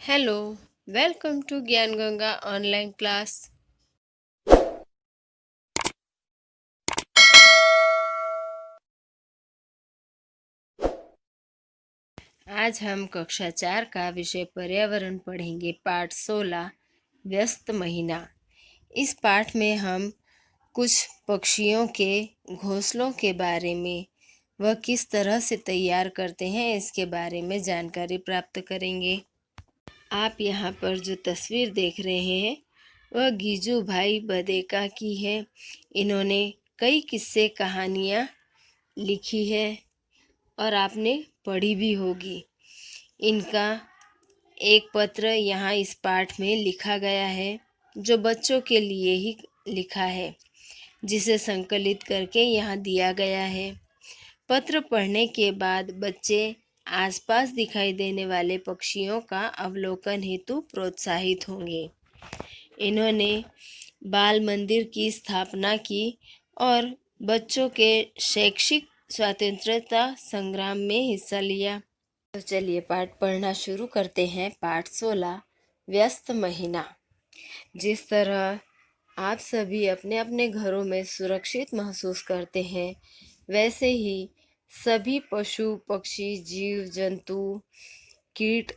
Hello, welcome to ज्ञान Ganga online class. आज हम कक्षा 4 का विषय पर्यावरण पढ़ेंगे, पाठ 16 व्यस्त महीना। इस पाठ में हम कुछ पक्षियों के घोंसलों के बारे में, वह किस तरह से तैयार करते हैं, इसके बारे में जानकारी प्राप्त करेंगे। आप यहाँ पर जो तस्वीर देख रहे हैं वह गीजू भाई बदेका की है। इन्होंने कई किस्से कहानियाँ लिखी है और आपने पढ़ी भी होगी। इनका एक पत्र यहाँ इस पाठ में लिखा गया है जो बच्चों के लिए ही लिखा है, जिसे संकलित करके यहाँ दिया गया है। पत्र पढ़ने के बाद बच्चे आसपास दिखाई देने वाले पक्षियों का अवलोकन हेतु प्रोत्साहित होंगे। इन्होंने बाल मंदिर की स्थापना की और बच्चों के शैक्षिक स्वतंत्रता संग्राम में हिस्सा लिया। तो चलिए पाठ पढ़ना शुरू करते हैं। पाठ 16 व्यस्त महीना। जिस तरह आप सभी अपने अपने घरों में सुरक्षित महसूस करते हैं, वैसे ही सभी पशु पक्षी जीव जंतु कीट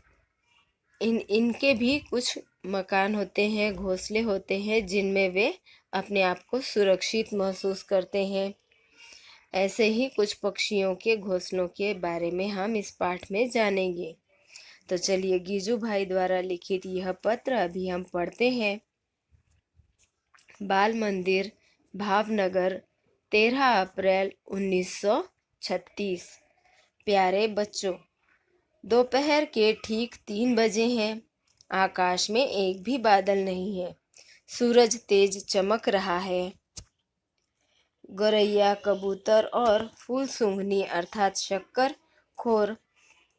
इनके भी कुछ मकान होते हैं, घोंसले होते हैं, जिनमें वे अपने आप को सुरक्षित महसूस करते हैं। ऐसे ही कुछ पक्षियों के घोंसलों के बारे में हम इस पाठ में जानेंगे। तो चलिए गीजू भाई द्वारा लिखित यह पत्र अभी हम पढ़ते हैं। बाल मंदिर, भावनगर, 13 अप्रैल 1936। प्यारे बच्चों, दोपहर के ठीक 3 बजे हैं। आकाश में एक भी बादल नहीं है। सूरज तेज चमक रहा है। गौरैया, कबूतर और फूल सूंघनी अर्थात शक्कर खोर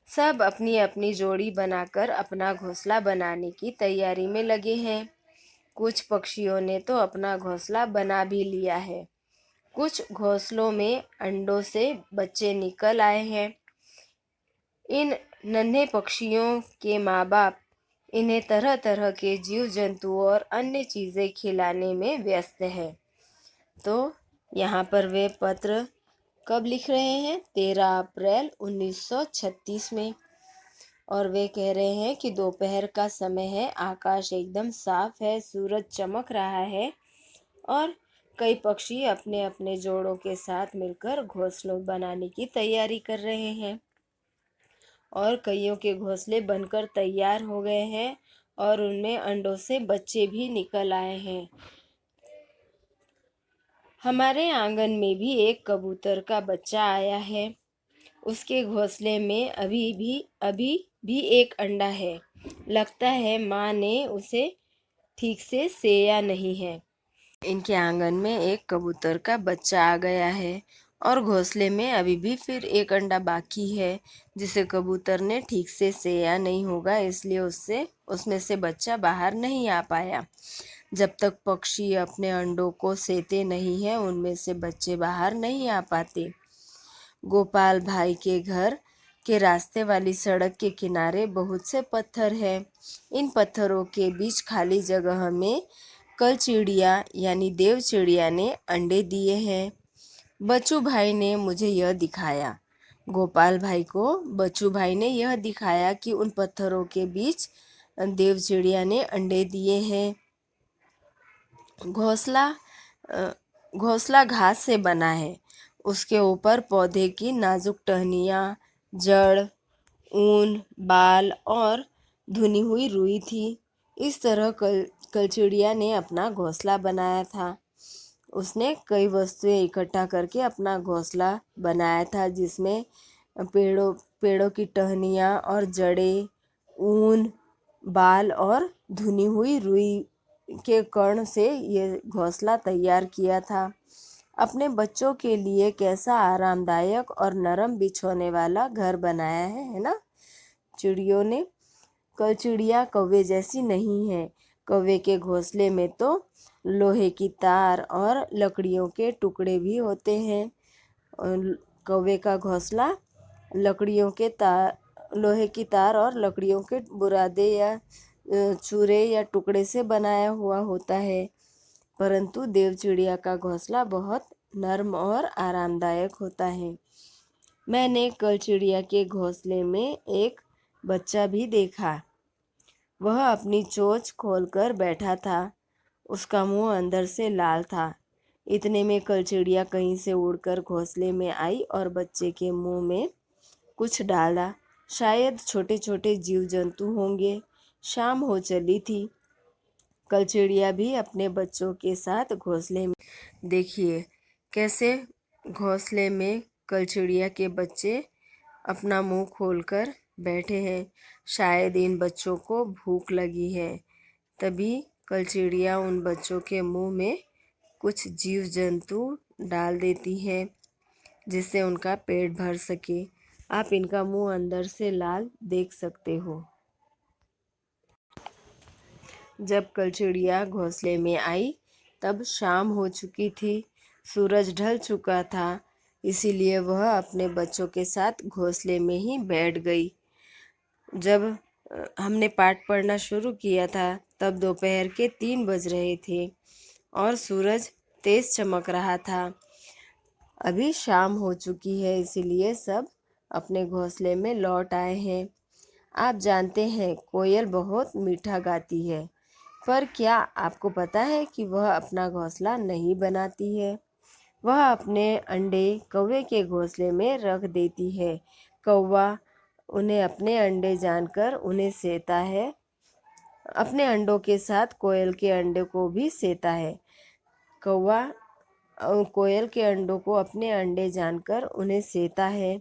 सब अपनी अपनी जोड़ी बनाकर अपना घोंसला बनाने की तैयारी में लगे हैं। कुछ पक्षियों ने तो अपना घोंसला बना भी लिया है। कुछ घोंसलों में अंडों से बच्चे निकल आए हैं। इन नन्हे पक्षियों के माँ बाप इन्हें तरह तरह के जीव जंतु और अन्य चीज़ें खिलाने में व्यस्त हैं। तो यहाँ पर वे पत्र कब लिख रहे हैं? 13 अप्रैल 1936 में। और वे कह रहे हैं कि दोपहर का समय है, आकाश एकदम साफ है, सूरज चमक रहा है और कई पक्षी अपने अपने जोड़ों के साथ मिलकर घोंसलों बनाने की तैयारी कर रहे हैं और कईयों के घोंसले बनकर तैयार हो गए हैं और उनमें अंडों से बच्चे भी निकल आए हैं। हमारे आंगन में भी एक कबूतर का बच्चा आया है। उसके घोंसले में अभी भी एक अंडा है। लगता है माँ ने उसे ठीक से सेया नहीं है। इनके आंगन में एक कबूतर का बच्चा आ गया है और घोंसले में अभी भी फिर एक अंडा बाकी है, जिसे कबूतर ने ठीक से सेया नहीं होगा, इसलिए उसमें से बच्चा बाहर नहीं आ पाया। जब तक पक्षी अपने अंडों को सेते नहीं हैं, उनमें से बच्चे बाहर नहीं आ पाते। गोपाल भाई के घर के रास्ते वाली सड़क के किनारे बहुत से पत्थर हैं। इन पत्थरों के बीच खाली जगह में कल चिड़िया यानी देव चिड़िया ने अंडे दिए हैं। बच्चू भाई ने मुझे यह दिखाया। गोपाल भाई को बच्चू भाई ने यह दिखाया कि उन पत्थरों के बीच देव चिड़िया ने अंडे दिए हैं। घोंसला घास से बना है। उसके ऊपर पौधे की नाजुक टहनियाँ, जड़, ऊन, बाल और धुनी हुई रुई थी। इस तरह कलचिड़िया ने अपना घोंसला बनाया था। उसने कई वस्तुएं इकट्ठा करके अपना घोंसला बनाया था, जिसमें पेड़ों की टहनियाँ और जड़ें, ऊन, बाल और धुनी हुई रुई के कण से ये घोंसला तैयार किया था। अपने बच्चों के लिए कैसा आरामदायक और नरम बिछोने वाला घर बनाया है ना चिड़ियों ने। कलचिड़िया कौवे जैसी नहीं है। कौवे के घोंसले में तो लोहे की तार और लकड़ियों के टुकड़े भी होते हैं। कौवे का घोंसला लकड़ियों के लोहे की तार और लकड़ियों के बुरादे या चूरे या टुकड़े से बनाया हुआ होता है, परंतु देव चिड़िया का घोंसला बहुत नर्म और आरामदायक होता है। मैंने कल चिड़िया के घोंसले में एक बच्चा भी देखा। वह अपनी चोंच खोलकर बैठा था। उसका मुंह अंदर से लाल था। इतने में कल चिड़िया कहीं से उड़कर घोंसले में आई और बच्चे के मुंह में कुछ डाला। शायद छोटे छोटे जीव जंतु होंगे। शाम हो चली थी। कल चिड़िया भी अपने बच्चों के साथ घोंसले में। देखिए कैसे घोंसले में कल चिड़िया के बच्चे अपना मुंह खोलकर बैठे हैं। शायद इन बच्चों को भूख लगी है, तभी कल चिड़िया उन बच्चों के मुंह में कुछ जीव जंतु डाल देती है जिससे उनका पेट भर सके। आप इनका मुंह अंदर से लाल देख सकते हो। जब कल चिड़िया घोंसले में आई तब शाम हो चुकी थी। सूरज ढल चुका था, इसीलिए वह अपने बच्चों के साथ घोंसले में ही बैठ गई। जब हमने पाठ पढ़ना शुरू किया था तब दोपहर के 3 बज रहे थे और सूरज तेज चमक रहा था। अभी शाम हो चुकी है, इसीलिए सब अपने घोंसले में लौट आए हैं। आप जानते हैं कोयल बहुत मीठा गाती है, पर क्या आपको पता है कि वह अपना घोंसला नहीं बनाती है? वह अपने अंडे कौवे के घोंसले में रख देती है। कौवा उन्हें अपने अंडे जानकर उन्हें सेता है। अपने अंडों के साथ कोयल के अंडे को भी सेता है। कौवा कोयल के अंडों को अपने अंडे जानकर उन्हें सेता है।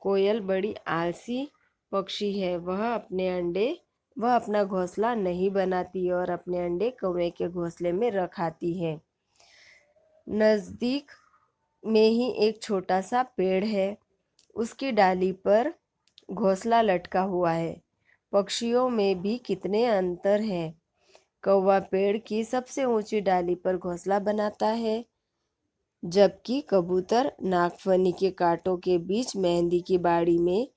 कोयल बड़ी आलसी पक्षी है। वह अपना घोंसला नहीं बनाती और अपने अंडे कौवे के घोंसले में रखाती है। नज़दीक में ही एक छोटा सा पेड़ है। उसकी डाली पर घोंसला लटका हुआ है। पक्षियों में भी कितने अंतर हैं। कौवा पेड़ की सबसे ऊंची डाली पर घोंसला बनाता है, जबकि कबूतर नागफनी के कांटों के बीच मेहंदी की बाड़ी में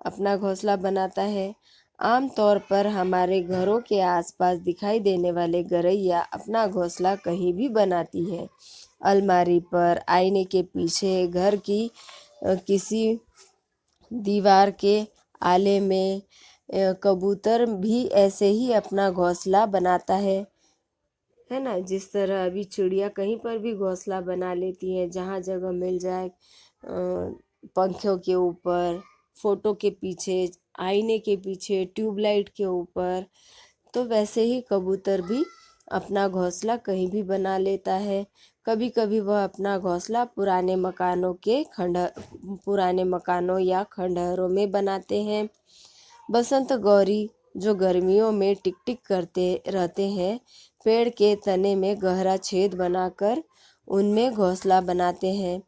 अपना घोंसला बनाता है। आमतौर पर हमारे घरों के आसपास दिखाई देने वाले गौरैया अपना घोंसला कहीं भी बनाती है। अलमारी पर, आईने के पीछे, घर की किसी दीवार के आले में। कबूतर भी ऐसे ही अपना घोंसला बनाता है ना। जिस तरह अभी चिड़िया कहीं पर भी घोंसला बना लेती है, जहाँ जगह मिल जाए, पंखों के ऊपर, फोटो के पीछे, आईने के पीछे, ट्यूबलाइट के ऊपर, तो वैसे ही कबूतर भी अपना घोंसला कहीं भी बना लेता है। कभी कभी वह अपना घोंसला पुराने मकानों या खंडहरों में बनाते हैं। बसंत गौरी जो गर्मियों में टिक-टिक करते रहते हैं, पेड़ के तने में गहरा छेद बनाकर उनमें घोंसला बनाते हैं।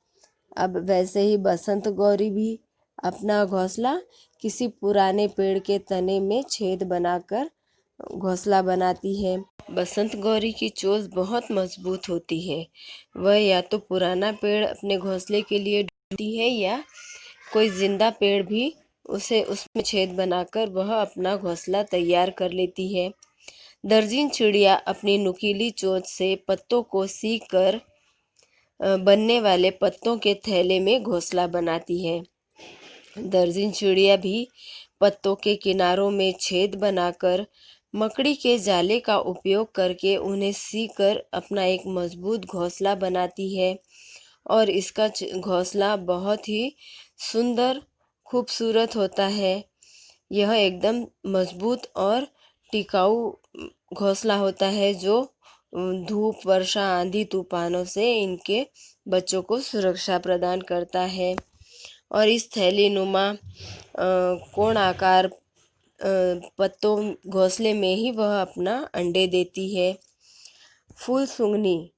अब वैसे ही बसंत गौरी भी अपना घोंसला किसी पुराने पेड़ के तने में छेद बनाकर घोंसला बनाती है। बसंत गौरी की चोंच बहुत मजबूत होती है। वह या तो पुराना पेड़ अपने घोंसले के लिए ढूंढती है या कोई जिंदा पेड़ भी उसमें छेद बनाकर वह अपना घोंसला तैयार कर लेती है। दर्जन चिड़िया अपनी नुकीली चोंच से पत्तों को सीक कर बनने वाले पत्तों के थैले में घोंसला बनाती है। दर्जन चिड़िया भी पत्तों के किनारों में छेद बनाकर मकड़ी के जाले का उपयोग करके उन्हें सीक कर अपना एक मजबूत घोंसला बनाती है और इसका घोंसला बहुत ही सुंदर खूबसूरत होता है। यह एकदम मजबूत और टिकाऊ घोंसला होता है जो धूप, वर्षा, आंधी, तूफानों से इनके बच्चों को सुरक्षा प्रदान करता है। और इस थैली नुमा कोण आकार पत्तों घोंसले में ही वह अपना अंडे देती है। फूल सूंघनी,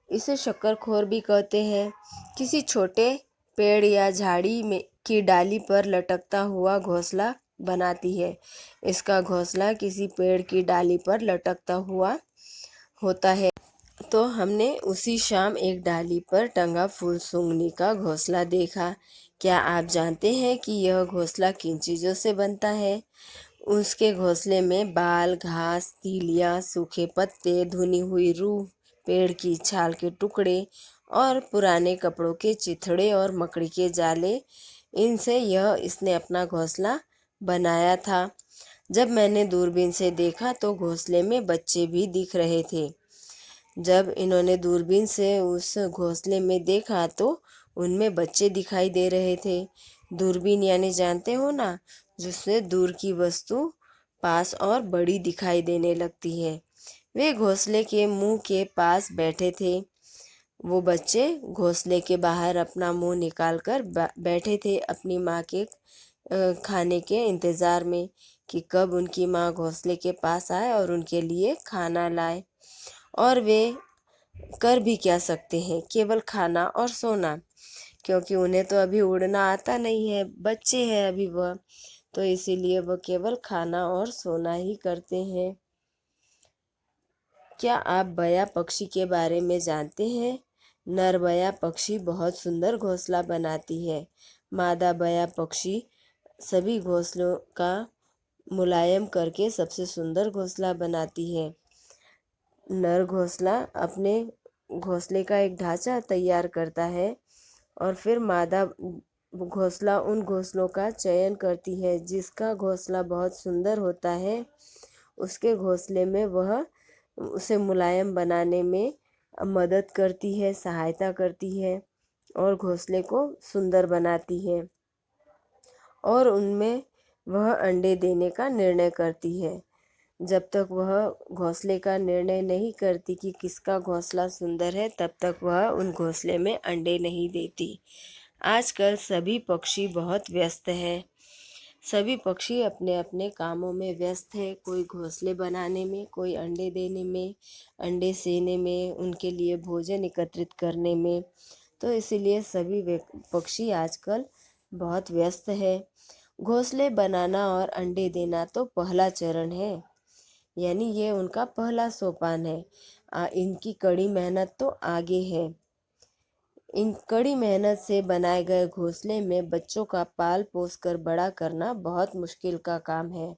इसे शक्करखोर भी कहते हैं। किसी छोटे पेड़ या झाड़ी में की डाली पर लटकता हुआ घोंसला बनाती है। इसका घोंसला किसी पेड़ की डाली पर लटकता हुआ होता है। तो हमने उसी शाम एक डाली पर टंगा फूल सूंघनी का घोंसला देखा। क्या आप जानते हैं कि यह घोंसला किन चीज़ों से बनता है? उसके घोंसले में बाल, घास, तीलियां, सूखे पत्ते, धुनी हुई रूह, पेड़ की छाल के टुकड़े और पुराने कपड़ों के चिथड़े और मकड़ी के जाले, इनसे इसने अपना घोंसला बनाया था। जब मैंने दूरबीन से देखा तो घोंसले में बच्चे भी दिख रहे थे। जब इन्होंने दूरबीन से उस घोंसले में देखा तो उनमें बच्चे दिखाई दे रहे थे। दूरबीन यानी जानते हो ना, जिससे दूर की वस्तु पास और बड़ी दिखाई देने लगती है। वे घोंसले के मुंह के पास बैठे थे। वो बच्चे घोंसले के बाहर अपना मुंह निकालकर बैठे थे, अपनी माँ के खाने के इंतज़ार में कि कब उनकी माँ घोंसले के पास आए और उनके लिए खाना लाए। और वे कर भी क्या सकते हैं, केवल खाना और सोना, क्योंकि उन्हें तो अभी उड़ना आता नहीं है, बच्चे हैं अभी वह, तो इसीलिए वह केवल खाना और सोना ही करते हैं। क्या आप बया पक्षी के बारे में जानते हैं? नर बया पक्षी बहुत सुंदर घोंसला बनाती है। मादा बया पक्षी सभी घोंसलों का मुलायम करके सबसे सुंदर घोंसला बनाती है। नर घोंसला अपने घोंसले का एक ढांचा तैयार करता है और फिर मादा घोंसला उन घोंसलों का चयन करती है जिसका घोंसला बहुत सुंदर होता है। उसके घोंसले में वह उसे मुलायम बनाने में मदद करती है, सहायता करती है और घोंसले को सुंदर बनाती है और उनमें वह अंडे देने का निर्णय करती है। जब तक वह घोंसले का निर्णय नहीं करती कि किसका घोंसला सुंदर है, तब तक वह उन घोंसले में अंडे नहीं देती। आजकल सभी पक्षी बहुत व्यस्त हैं। सभी पक्षी अपने अपने कामों में व्यस्त है। कोई घोंसले बनाने में, कोई अंडे देने में, अंडे सेने में, उनके लिए भोजन एकत्रित करने में। तो इसीलिए सभी पक्षी आजकल बहुत व्यस्त है। घोंसले बनाना और अंडे देना तो पहला चरण है, यानी ये उनका पहला सोपान है। इनकी कड़ी मेहनत तो आगे है। इन कड़ी मेहनत से बनाए गए घोंसले में बच्चों का पाल पोस कर बड़ा करना बहुत मुश्किल का काम है।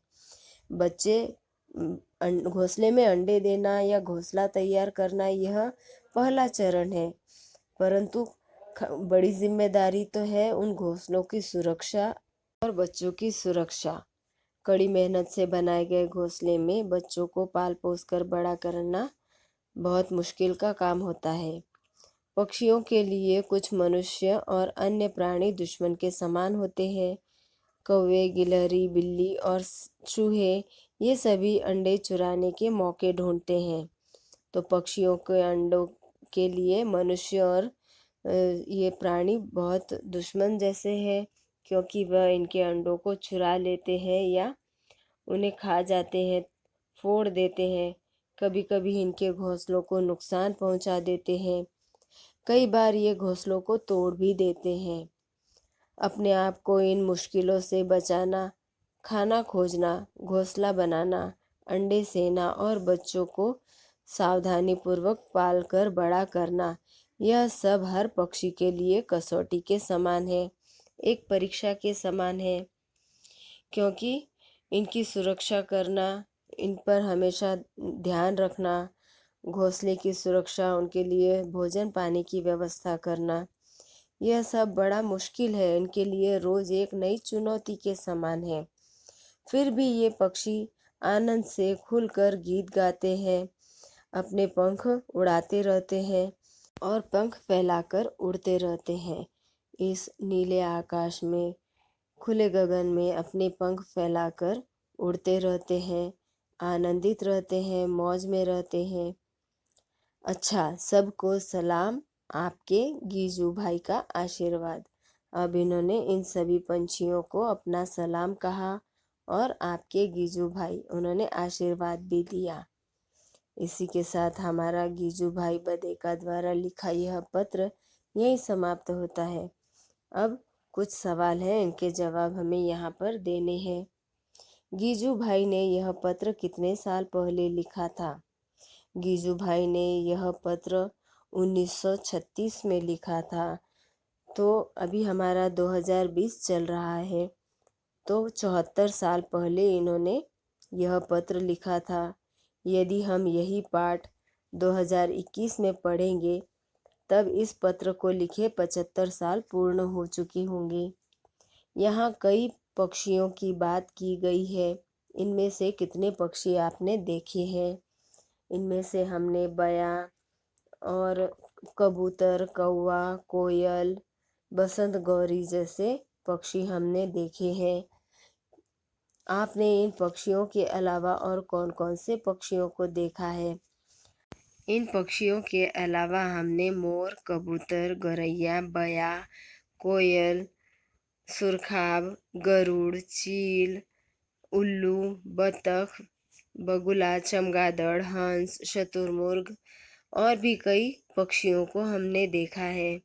बच्चे घोंसले में अंडे देना या घोंसला तैयार करना यह पहला चरण है, परंतु बड़ी जिम्मेदारी तो है उन घोंसलों की सुरक्षा और बच्चों की सुरक्षा। कड़ी मेहनत से बनाए गए घोंसले में बच्चों को पाल पोस कर बड़ा करना बहुत मुश्किल का काम होता है। पक्षियों के लिए कुछ मनुष्य और अन्य प्राणी दुश्मन के समान होते हैं। कौवे, गिलहरी, बिल्ली और चूहे ये सभी अंडे चुराने के मौके ढूंढते हैं। तो पक्षियों के अंडों के लिए मनुष्य और ये प्राणी बहुत दुश्मन जैसे हैं, क्योंकि वह इनके अंडों को चुरा लेते हैं या उन्हें खा जाते हैं, फोड़ देते हैं। कभी कभी इनके घोंसलों को नुकसान पहुंचा देते हैं। कई बार ये घोंसलों को तोड़ भी देते हैं। अपने आप को इन मुश्किलों से बचाना, खाना खोजना, घोंसला बनाना, अंडे सेना और बच्चों को सावधानीपूर्वक पालकर बड़ा करना, यह सब हर पक्षी के लिए कसौटी के समान है, एक परीक्षा के समान है, क्योंकि इनकी सुरक्षा करना, इन पर हमेशा ध्यान रखना, घोंसले की सुरक्षा, उनके लिए भोजन पानी की व्यवस्था करना, यह सब बड़ा मुश्किल है। इनके लिए रोज़ एक नई चुनौती के समान है। फिर भी ये पक्षी आनंद से खुलकर गीत गाते हैं, अपने पंख उड़ाते रहते हैं और पंख फैलाकर उड़ते रहते हैं। इस नीले आकाश में, खुले गगन में अपने पंख फैलाकर उड़ते रहते हैं, आनंदित रहते हैं, मौज में रहते हैं। अच्छा, सबको सलाम, आपके गीजू भाई का आशीर्वाद। अब इन्होंने इन सभी पंछियों को अपना सलाम कहा और आपके गीजू भाई, उन्होंने आशीर्वाद भी दिया। इसी के साथ हमारा गीजू भाई बदेका द्वारा लिखा यह पत्र यहीं समाप्त होता है। अब कुछ सवाल हैं, इनके जवाब हमें यहाँ पर देने हैं। गीजू भाई ने यह पत्र कितने साल पहले लिखा था? गीजू भाई ने यह पत्र 1936 में लिखा था। तो अभी हमारा 2020 चल रहा है, तो 74 साल पहले इन्होंने यह पत्र लिखा था। यदि हम यही पाठ 2021 में पढ़ेंगे तब इस पत्र को लिखे 75 साल पूर्ण हो चुके होंगे। यहाँ कई पक्षियों की बात की गई है। इनमें से कितने पक्षी आपने देखे हैं? इनमें से हमने बया और कबूतर, कौवा, कोयल, बसंत गौरी जैसे पक्षी हमने देखे हैं। आपने इन पक्षियों के अलावा और कौन कौन से पक्षियों को देखा है? इन पक्षियों के अलावा हमने मोर, कबूतर, गौरैया, बया, कोयल, सुरखाब, गरुड़, चील, उल्लू, बतख, बगुला, चमगादड़, हंस, शुतुरमुर्ग और भी कई पक्षियों को हमने देखा है।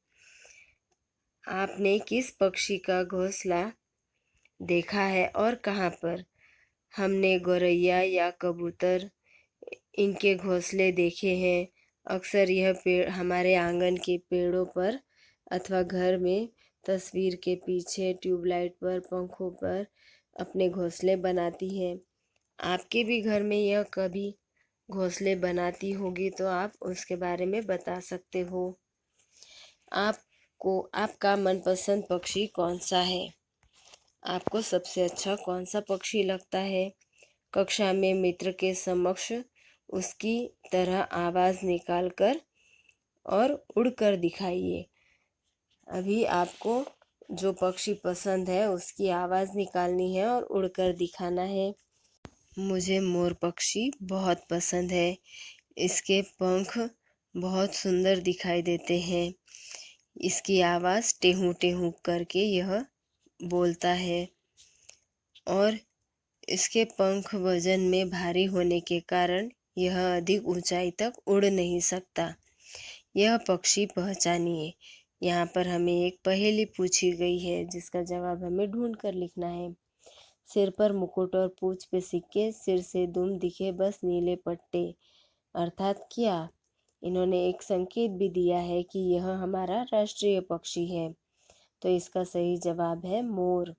आपने किस पक्षी का घोंसला देखा है और कहाँ पर? हमने गौरैया या कबूतर इनके घोंसले देखे हैं। अक्सर यह पेड़ हमारे आंगन के पेड़ों पर अथवा घर में तस्वीर के पीछे ट्यूबलाइट पर, पंखों पर अपने घोंसले बनाती है। आपके भी घर में यह कभी घोंसले बनाती होगी तो आप उसके बारे में बता सकते हो। आपका मनपसंद पक्षी कौन सा है? आपको सबसे अच्छा कौन सा पक्षी लगता है? कक्षा में मित्र के समक्ष उसकी तरह आवाज़ निकालकर और उड़कर दिखाइए। अभी आपको जो पक्षी पसंद है उसकी आवाज़ निकालनी है और उड़कर दिखाना है। मुझे मोर पक्षी बहुत पसंद है। इसके पंख बहुत सुंदर दिखाई देते हैं। इसकी आवाज़ टेहू टेहू करके यह बोलता है और इसके पंख वजन में भारी होने के कारण यह अधिक ऊंचाई तक उड़ नहीं सकता। यह पक्षी पहचानिए। यहाँ पर हमें एक पहेली पूछी गई है जिसका जवाब हमें ढूंढ कर लिखना है। सिर पर मुकुट और पूंछ पे सिक्के, सिर से दुम दिखे बस नीले पट्टे। अर्थात क्या? इन्होंने एक संकेत भी दिया है कि यह हमारा राष्ट्रीय पक्षी है। तो इसका सही जवाब है मोर।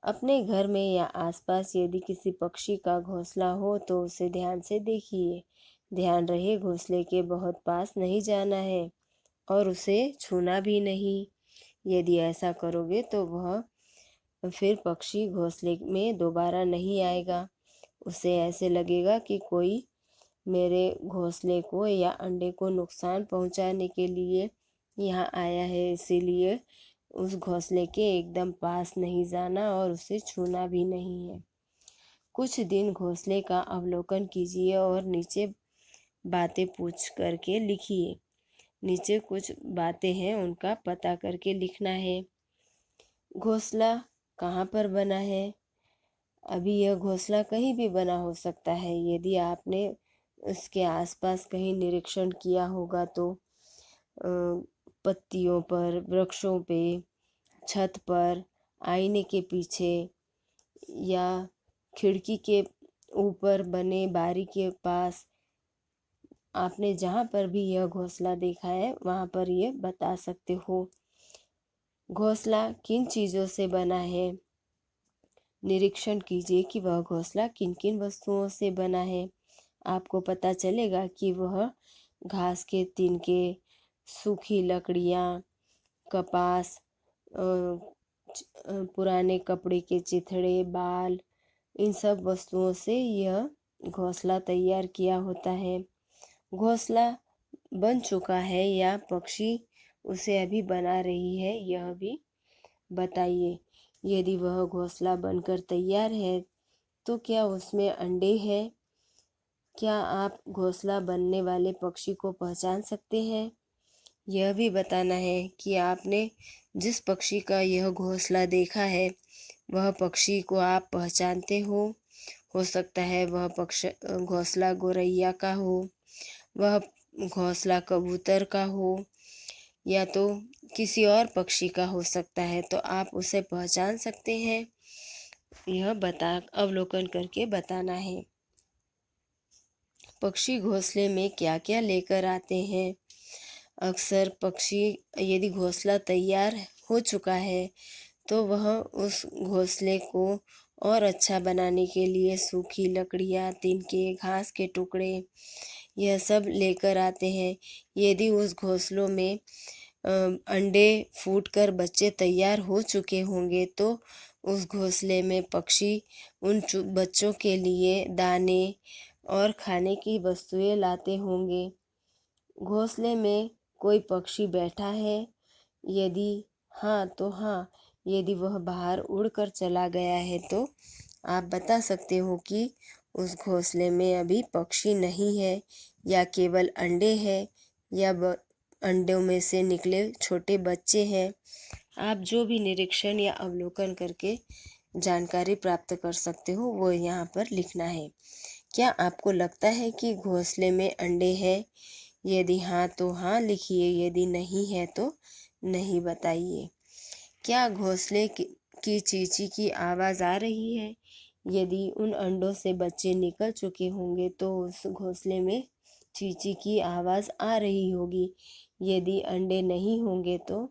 अपने घर में या आसपास यदि किसी पक्षी का घोंसला हो तो उसे ध्यान से देखिए। ध्यान रहे घोंसले के बहुत पास नहीं जाना है और उसे छूना भी नहीं। यदि ऐसा करोगे तो वह फिर पक्षी घोंसले में दोबारा नहीं आएगा। उसे ऐसे लगेगा कि कोई मेरे घोंसले को या अंडे को नुकसान पहुंचाने के लिए यहाँ आया है, इसीलिए उस घोंसले के एकदम पास नहीं जाना और उसे छूना भी नहीं है। कुछ दिन घोंसले का अवलोकन कीजिए और नीचे बातें पूछ करके लिखिए। नीचे कुछ बातें हैं उनका पता करके लिखना है। घोंसला कहाँ पर बना है? अभी यह घोंसला कहीं भी बना हो सकता है। यदि आपने उसके आसपास कहीं निरीक्षण किया होगा तो पत्तियों पर, वृक्षों पे, छत पर, आईने के पीछे या खिड़की के ऊपर बने बारी के पास, आपने जहाँ पर भी यह घोंसला देखा है वहाँ पर ये बता सकते हो। घोंसला किन चीज़ों से बना है? निरीक्षण कीजिए कि वह घोंसला किन किन वस्तुओं से बना है। आपको पता चलेगा कि वह घास के तिनके, सूखी लकड़ियाँ, कपास, पुराने कपड़े के चिथड़े, बाल, इन सब वस्तुओं से यह घोंसला तैयार किया होता है। घोंसला बन चुका है या पक्षी उसे अभी बना रही है, यह भी बताइए। यदि वह घोंसला बनकर तैयार है तो क्या उसमें अंडे हैं? क्या आप घोंसला बनने वाले पक्षी को पहचान सकते हैं? यह भी बताना है कि आपने जिस पक्षी का यह घोंसला देखा है वह पक्षी को आप पहचानते हो सकता है वह घोंसला गौरैया का हो, वह घोंसला कबूतर का हो या तो किसी और पक्षी का हो सकता है। तो आप उसे पहचान सकते हैं। यह अवलोकन करके बताना है। पक्षी घोंसले में क्या क्या लेकर आते हैं? अक्सर पक्षी यदि घोंसला तैयार हो चुका है तो वह उस घोंसले को और अच्छा बनाने के लिए सूखी लकड़ियाँ, तिनके, घास के टुकड़े यह सब लेकर आते हैं। यदि उस घोंसलों में अंडे फूटकर बच्चे तैयार हो चुके होंगे तो उस घोंसले में पक्षी उन बच्चों के लिए दाने और खाने की वस्तुएं लाते होंगे। घोंसले में कोई पक्षी बैठा है? यदि हाँ तो हाँ, यदि वह बाहर उड़कर चला गया है तो आप बता सकते हो कि उस घोंसले में अभी पक्षी नहीं है या केवल अंडे हैं या अंडों में से निकले छोटे बच्चे हैं। आप जो भी निरीक्षण या अवलोकन करके जानकारी प्राप्त कर सकते हो वो यहाँ पर लिखना है। क्या आपको लगता है कि घोंसले में अंडे हैं? यदि हाँ तो हाँ लिखिए, यदि नहीं है तो नहीं बताइए। क्या घोंसले की चींची की आवाज़ आ रही है? यदि उन अंडों से बच्चे निकल चुके होंगे तो उस घोंसले में चींची की आवाज़ आ रही होगी। यदि अंडे नहीं होंगे तो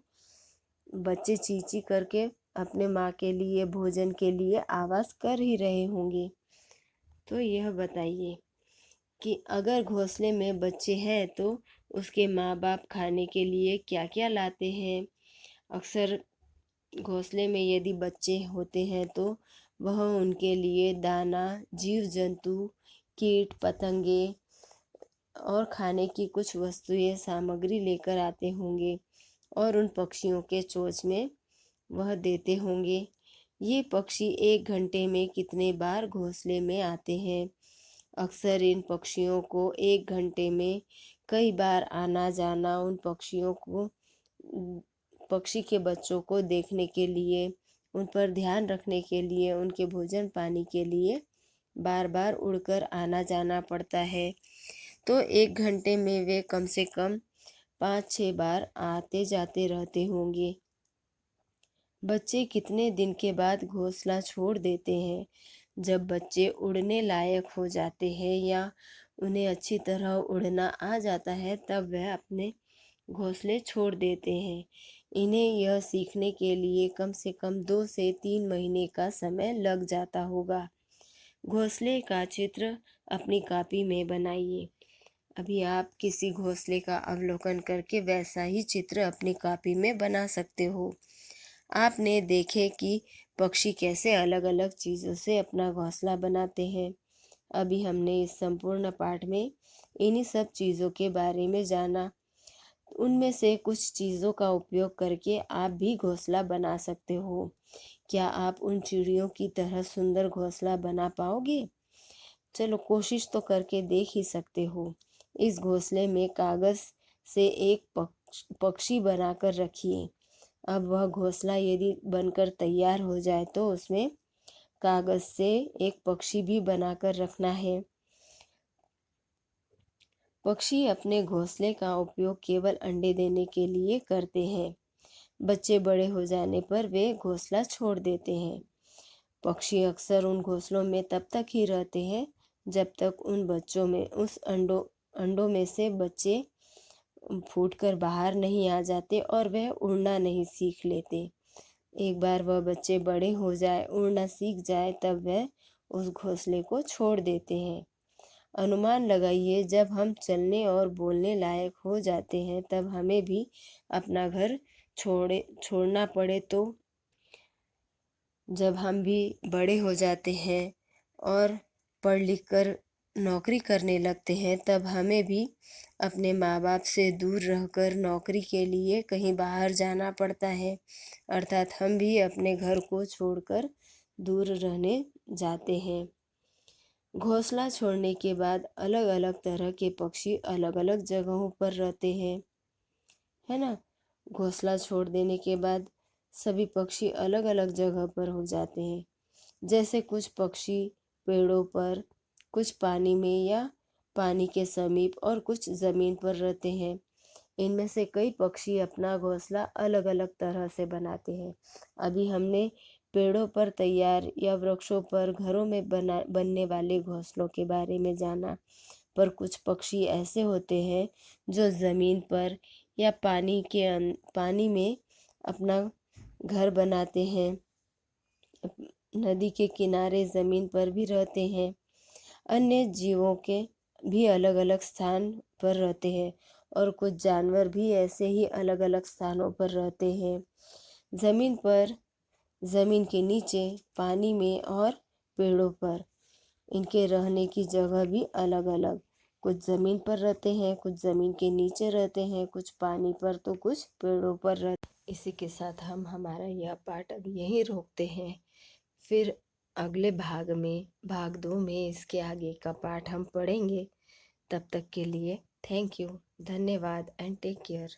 बच्चे चींची करके अपने माँ के लिए, भोजन के लिए आवाज़ कर ही रहे होंगे। तो यह बताइए कि अगर घोंसले में बच्चे हैं तो उसके माँ बाप खाने के लिए क्या क्या लाते हैं। अक्सर घोंसले में यदि बच्चे होते हैं तो वह उनके लिए दाना, जीव जंतु, कीट पतंगे और खाने की कुछ वस्तुएं, सामग्री लेकर आते होंगे और उन पक्षियों के चोंच में वह देते होंगे। ये पक्षी 1 घंटे में कितने बार घोंसले में आते हैं? अक्सर इन पक्षियों को 1 घंटे में कई बार आना जाना उन पक्षियों को, पक्षी के बच्चों को देखने के लिए, उन पर ध्यान रखने के लिए, उनके भोजन पानी के लिए बार बार उड़कर आना जाना पड़ता है। तो 1 घंटे में वे कम से कम 5-6 बार आते जाते रहते होंगे। बच्चे कितने दिन के बाद घोंसला छोड़ देते हैं? जब बच्चे उड़ने लायक हो जाते हैं या उन्हें अच्छी तरह उड़ना आ जाता है तब वह अपने घोंसले छोड़ देते हैं। इन्हें यह सीखने के लिए कम से कम 2 से 3 महीने का समय लग जाता होगा। घोंसले का चित्र अपनी कॉपी में बनाइए। अभी आप किसी घोंसले का अवलोकन करके वैसा ही चित्र अपनी कॉपी में बना सकते हो। आपने देखे कि पक्षी कैसे अलग अलग चीज़ों से अपना घोंसला बनाते हैं। अभी हमने इस संपूर्ण पाठ में इन्हीं सब चीज़ों के बारे में जाना। उनमें से कुछ चीज़ों का उपयोग करके आप भी घोंसला बना सकते हो। क्या आप उन चिड़ियों की तरह सुंदर घोंसला बना पाओगे? चलो कोशिश तो करके देख ही सकते हो। इस घोंसले में कागज़ से एक पक्षी बनाकर रखिए। अब वह घोंसला यदि बनकर तैयार हो जाए तो उसमें कागज़ से एक पक्षी भी बनाकर रखना है। पक्षी अपने घोंसले का उपयोग केवल अंडे देने के लिए करते हैं। बच्चे बड़े हो जाने पर वे घोंसला छोड़ देते हैं। पक्षी अक्सर उन घोंसलों में तब तक ही रहते हैं जब तक उन बच्चों में उस अंडों में से बच्चे फूटकर बाहर नहीं आ जाते और वह उड़ना नहीं सीख लेते। एक बार वह बच्चे बड़े हो जाए, उड़ना सीख जाए तब वह उस घोंसले को छोड़ देते हैं। अनुमान लगाइए जब हम चलने और बोलने लायक हो जाते हैं तब हमें भी अपना घर छोड़ना पड़े तो? जब हम भी बड़े हो जाते हैं और पढ़ लिख कर नौकरी करने लगते हैं तब हमें भी अपने माँ बाप से दूर रहकर नौकरी के लिए कहीं बाहर जाना पड़ता है। अर्थात हम भी अपने घर को छोड़कर दूर रहने जाते हैं। घोंसला छोड़ने के बाद अलग अलग तरह के पक्षी अलग अलग जगहों पर रहते हैं, है ना। घोंसला छोड़ देने के बाद सभी पक्षी अलग अलग जगह पर हो जाते हैं। जैसे कुछ पक्षी पेड़ों पर, कुछ पानी में या पानी के समीप और कुछ ज़मीन पर रहते हैं। इनमें से कई पक्षी अपना घोंसला अलग अलग तरह से बनाते हैं। अभी हमने पेड़ों पर तैयार या वृक्षों पर घरों में बनने वाले घोंसलों के बारे में जाना, पर कुछ पक्षी ऐसे होते हैं जो ज़मीन पर या पानी में अपना घर बनाते हैं। नदी के किनारे ज़मीन पर भी रहते हैं। अन्य जीवों के भी अलग अलग स्थान पर रहते हैं और कुछ जानवर भी ऐसे ही अलग अलग स्थानों पर रहते हैं। ज़मीन पर, ज़मीन के नीचे, पानी में और पेड़ों पर इनके रहने की जगह भी अलग अलग। कुछ ज़मीन पर रहते हैं, कुछ ज़मीन के नीचे रहते हैं, कुछ पानी पर तो कुछ पेड़ों पर रहते हैं। इसी के साथ हम हमारा यह पाठ अब यहीं रोकते हैं। फिर अगले भाग 2 में इसके आगे का पाठ हम पढ़ेंगे। तब तक के लिए थैंक यू, धन्यवाद एंड टेक केयर।